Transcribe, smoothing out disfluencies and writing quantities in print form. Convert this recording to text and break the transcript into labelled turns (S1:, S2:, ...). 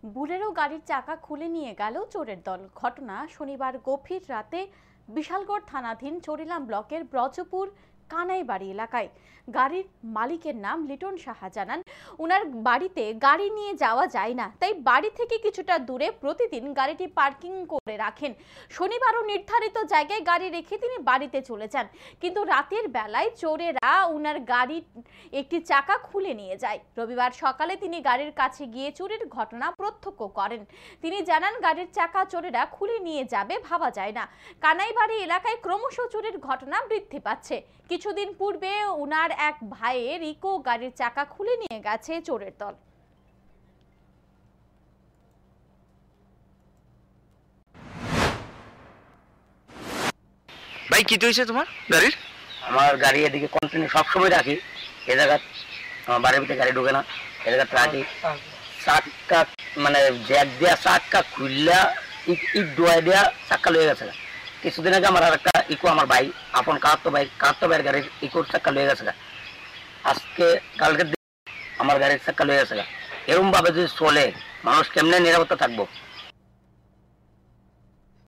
S1: Bolero গাড়ির চাকা খুলে নিয়ে গেল চোরের দল। ঘটনা শনিবার গভীর রাতে বিশালগড় থানাধীন চরিলাম ব্লকের ব্রজপুর কানাইবাড়ি এলাকায়। গাড়ির মালিকের নাম লিটন সাহা জানান, উনার বাড়িতে গাড়ি নিয়ে যাওয়া যায় না, তাই বাড়ি থেকে কিছুটা দূরে প্রতিদিন গাড়িটি পার্কিং করে রাখেন। শনিবারও নির্ধারিত জায়গায় গাড়ি রেখে তিনি বাড়িতে চলে যান, কিন্তু রাতের বেলায় চোরেরা উনার গাড়ির একটি চাকা খুলে নিয়ে যায়। রবিবার সকালে তিনি গাড়ির কাছে গিয়ে চুরির ঘটনা প্রত্যক্ষ করেন। তিনি জানান, গাড়ির চাকা চোরেরা খুলে নিয়ে যাবে ভাবা যায় না। কানাইবাড়ি এলাকায় ক্রমশ চুরির ঘটনা বৃদ্ধি পাচ্ছে। কিছুদিন পূর্বে উনার এক ভাইয়ের ইকো গাড়ির চাকা খুলে নিয়ে গেছে চোরের দল।
S2: ভাই কি হয়েছে তোমার গাড়ির?
S3: আমার গাড়ি এদিকে কন্টিনিউ সবসময় রাখি, এ জায়গা আমার বাড়ির ভিতরে গাড়ি ঢোকে না, এ জায়গাতে রাখি। চাক্কা মানে জ্যাক দেওয়া চাক্কা খুললা ইট ডোয়া দেওয়া চাক্কা লয়ে গেছে। কিছুদিন আগে আমার আর একটা ইকো, আমার ভাই আপন কাহাত্তো ভাইয়ের গাড়ির ইকোর চাক্কা লয়ে গেছে। আজকে কালকে আমার গাড়ির চাক্কা লয়ে গেছে। এরকম ভাবে যদি চলে মানুষ কেমনে নিরাপত্তা থাকবো?